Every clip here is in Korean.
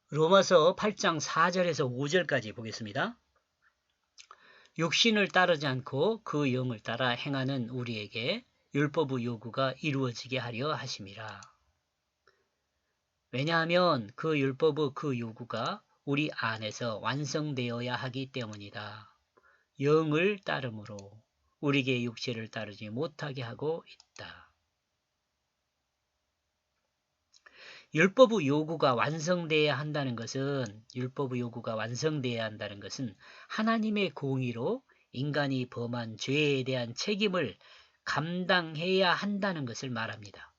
로마서 8장 4절에서 5절까지 보겠습니다. 육신을 따르지 않고 그 영을 따라 행하는 우리에게 율법의 요구가 이루어지게 하려 하심이라. 왜냐하면 그 율법의 그 요구가 우리 안에서 완성되어야 하기 때문이다. 영을 따름으로 우리에게 육체를 따르지 못하게 하고 있다. 율법의 요구가 완성되어야 한다는 것은 하나님의 공의로 인간이 범한 죄에 대한 책임을 감당해야 한다는 것을 말합니다.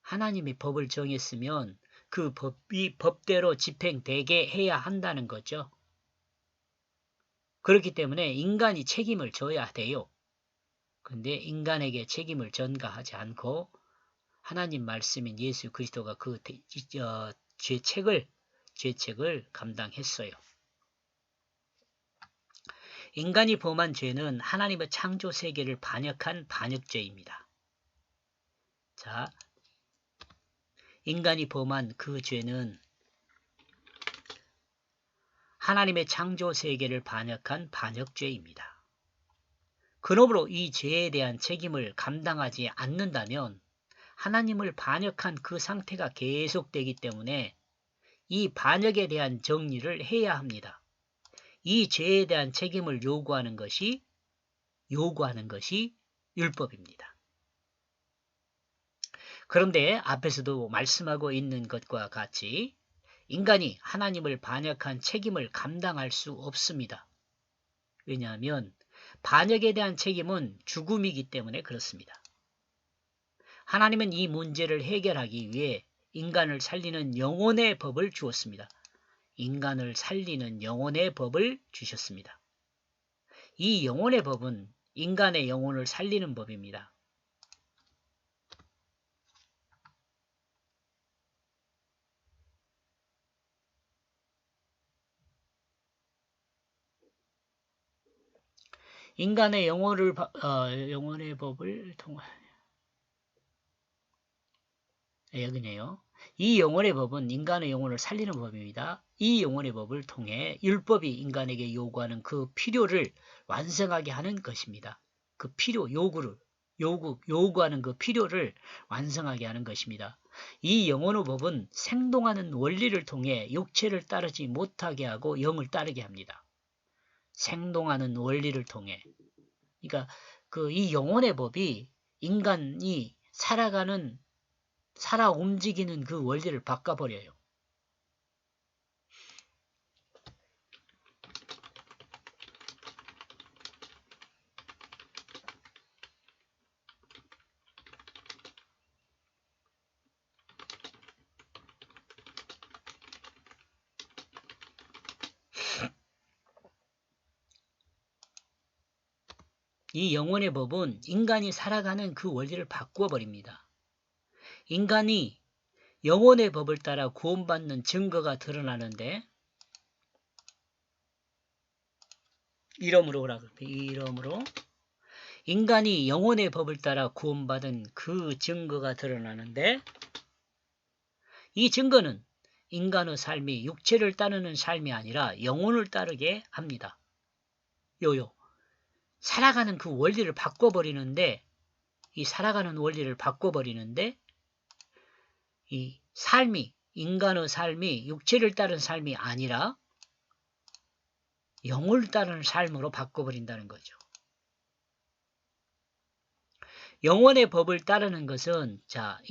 하나님이 법을 정했으면 그 법이 법대로 집행되게 해야 한다는 거죠. 그렇기 때문에 인간이 책임을 져야 돼요. 근데 인간에게 책임을 전가하지 않고 하나님 말씀인 예수 그리스도가 그 죄책을 감당했어요. 인간이 범한 죄는 하나님의 창조 세계를 반역한 반역죄입니다. 자, 인간이 범한 그 죄는 하나님의 창조 세계를 반역한 반역죄입니다. 그러므로 이 죄에 대한 책임을 감당하지 않는다면 하나님을 반역한 그 상태가 계속되기 때문에 이 반역에 대한 정리를 해야 합니다. 이 죄에 대한 책임을 요구하는 것이 율법입니다. 그런데 앞에서도 말씀하고 있는 것과 같이 인간이 하나님을 반역한 책임을 감당할 수 없습니다. 왜냐하면 반역에 대한 책임은 죽음이기 때문에 그렇습니다. 하나님은 이 문제를 해결하기 위해 인간을 살리는 영혼의 법을 주었습니다. 인간을 살리는 영혼의 법을 주셨습니다. 이 영혼의 법은 인간의 영혼을 살리는 법입니다. 인간의 영혼의 법을 통해 여기네요. 이 영혼의 법은 인간의 영혼을 살리는 법입니다. 이 영혼의 법을 통해 율법이 인간에게 요구하는 그 필요를 완성하게 하는 것입니다. 그 필요, 요구하는 그 필요를 완성하게 하는 것입니다. 이 영혼의 법은 생동하는 원리를 통해 육체를 따르지 못하게 하고 영을 따르게 합니다. 생동하는 원리를 통해. 그러니까 이 영혼의 법이 인간이 살아 움직이는 그 원리를 바꿔버려요. 이 영혼의 법은 인간이 살아가는 그 원리를 바꾸어 버립니다. 인간이 영혼의 법을 따라 구원받는 증거가 드러나는데 이러므로 인간이 영혼의 법을 따라 구원받은 그 증거가 드러나는데 이 증거는 인간의 삶이 육체를 따르는 삶이 아니라 영혼을 따르게 합니다. 살아가는 그 원리를 바꿔버리는데 이 삶이 인간의 삶이 육체를 따르는 삶이 아니라 영을 따르는 삶으로 바꿔버린다는 거죠. 영혼의 법을 따르는 것은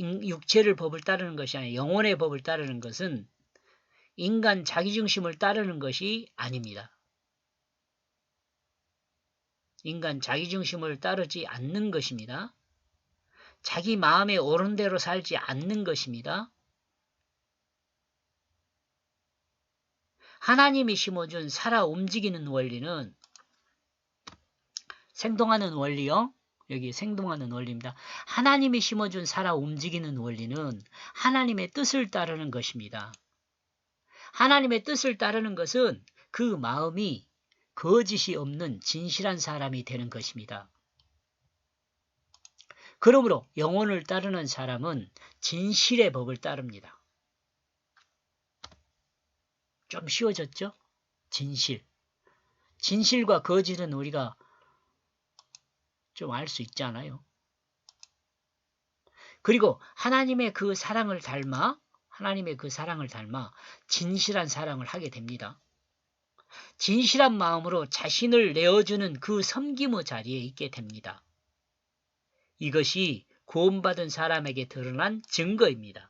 육체를 법을 따르는 것이 아니라 영혼의 법을 따르는 것은 인간 자기중심을 따르는 것이 아닙니다. 인간 자기중심을 따르지 않는 것입니다. 자기 마음에 옳은 대로 살지 않는 것입니다. 하나님이 심어준 살아 움직이는 원리는 생동하는 원리요. 여기 생동하는 원리입니다. 하나님이 심어준 살아 움직이는 원리는 하나님의 뜻을 따르는 것입니다. 하나님의 뜻을 따르는 것은 그 마음이 거짓이 없는 진실한 사람이 되는 것입니다. 그러므로 영혼을 따르는 사람은 진실의 법을 따릅니다. 좀 쉬워졌죠? 진실. 진실과 거짓은 우리가 좀 알 수 있잖아요. 그리고 하나님의 그 사랑을 닮아 진실한 사랑을 하게 됩니다. 진실한 마음으로 자신을 내어주는 그 섬김의 자리에 있게 됩니다. 이것이 구원받은 사람에게 드러난 증거입니다.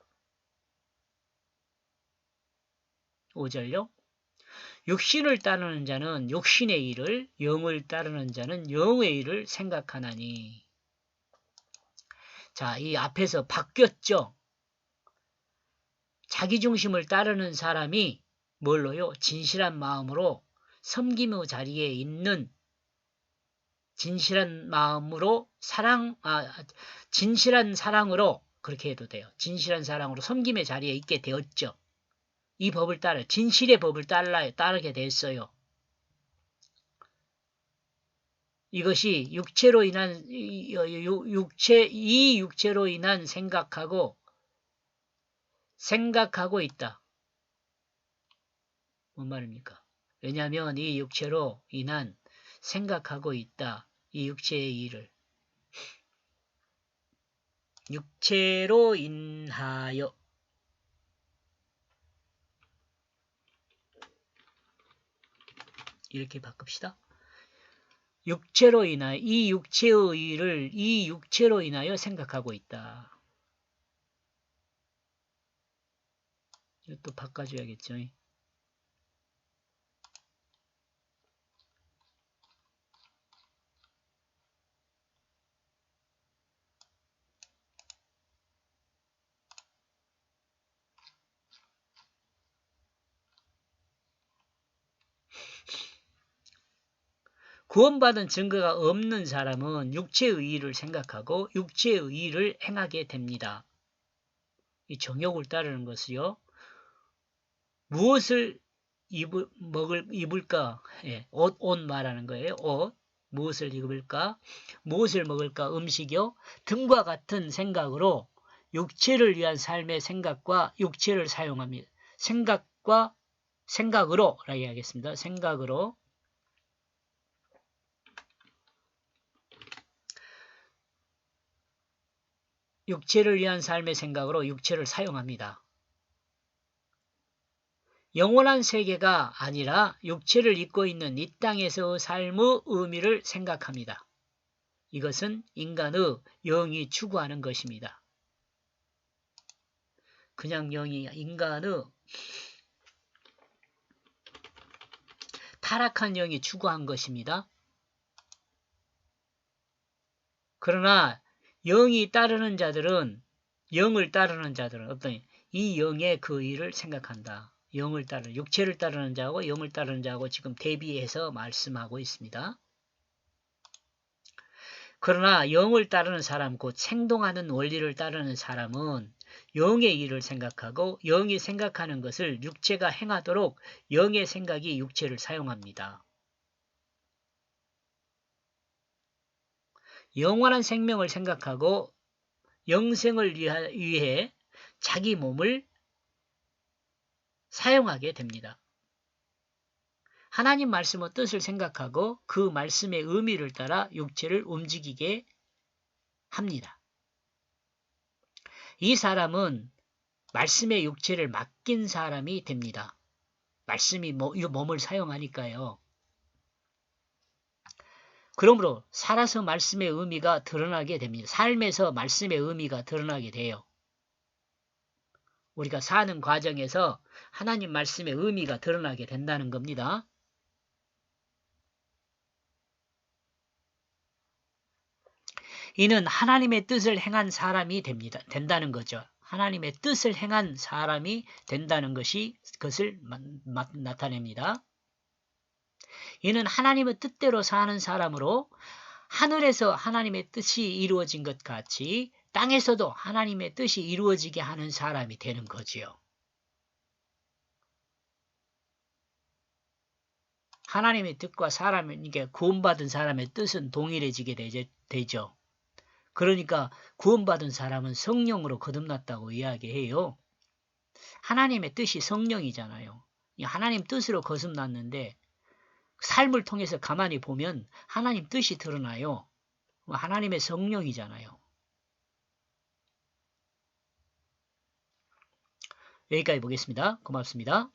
5절요. 육신을 따르는 자는 육신의 일을, 영을 따르는 자는 영의 일을 생각하나니. 자, 이 앞에서 바뀌었죠. 자기중심을 따르는 사람이 뭘로요? 진실한 마음으로 섬김의 자리에 있는 진실한 마음으로 진실한 사랑으로 그렇게 해도 돼요. 진실한 사랑으로 섬김의 자리에 있게 되었죠. 이 법을 따라 진실의 법을 따르게 됐어요. 이것이 육체로 인한 육체로 인한 생각하고 있다. 뭔 말입니까? 왜냐하면 이 육체로 인한 생각하고 있다. 이 육체의 일을 육체로 인하여 이렇게 바꿉시다. 육체로 인하여 이 육체의 일을 이 육체로 인하여 생각하고 있다. 이것도 바꿔줘야겠죠. 구원받은 증거가 없는 사람은 육체의 일을 생각하고 육체의 일을 행하게 됩니다. 이 정욕을 따르는 것이요. 무엇을 입을까? 예, 옷 말하는 거예요. 옷. 무엇을 입을까? 무엇을 먹을까? 음식이요. 등과 같은 생각으로 육체를 위한 삶의 생각과 육체를 사용합니다. 생각으로 라고 하겠습니다. 생각으로. 육체를 위한 삶의 생각으로 육체를 사용합니다. 영원한 세계가 아니라 육체를 입고 있는 이 땅에서의 삶의 의미를 생각합니다. 이것은 인간의 영이 추구하는 것입니다. 그냥 영이 인간의 타락한 영이 추구한 것입니다. 그러나 영을 따르는 자들은 어떤 이 영의 그 일을 생각한다. 육체를 따르는 자하고 영을 따르는 자하고 지금 대비해서 말씀하고 있습니다. 그러나 영을 따르는 사람, 곧 생동하는 원리를 따르는 사람은 영의 일을 생각하고 영이 생각하는 것을 육체가 행하도록 영의 생각이 육체를 사용합니다. 영원한 생명을 생각하고 영생을 위해 자기 몸을 사용하게 됩니다. 하나님 말씀의 뜻을 생각하고 그 말씀의 의미를 따라 육체를 움직이게 합니다. 이 사람은 말씀의 육체를 맡긴 사람이 됩니다. 말씀이 몸을 사용하니까요. 그러므로 살아서 말씀의 의미가 드러나게 됩니다. 삶에서 말씀의 의미가 드러나게 돼요. 우리가 사는 과정에서 하나님 말씀의 의미가 드러나게 된다는 겁니다. 이는 하나님의 뜻을 행한 사람이 된다는 거죠. 하나님의 뜻을 행한 사람이 된다는 것이 그것을 나타냅니다. 이는 하나님의 뜻대로 사는 사람으로 하늘에서 하나님의 뜻이 이루어진 것 같이 땅에서도 하나님의 뜻이 이루어지게 하는 사람이 되는 거지요. 하나님의 뜻과 이게 구원받은 사람의 뜻은 동일해지게 되죠. 그러니까 구원받은 사람은 성령으로 거듭났다고 이야기해요. 하나님의 뜻이 성령이잖아요. 하나님 뜻으로 거듭났는데 삶을 통해서 가만히 보면 하나님 뜻이 드러나요. 하나님의 성령이잖아요. 여기까지 보겠습니다. 고맙습니다.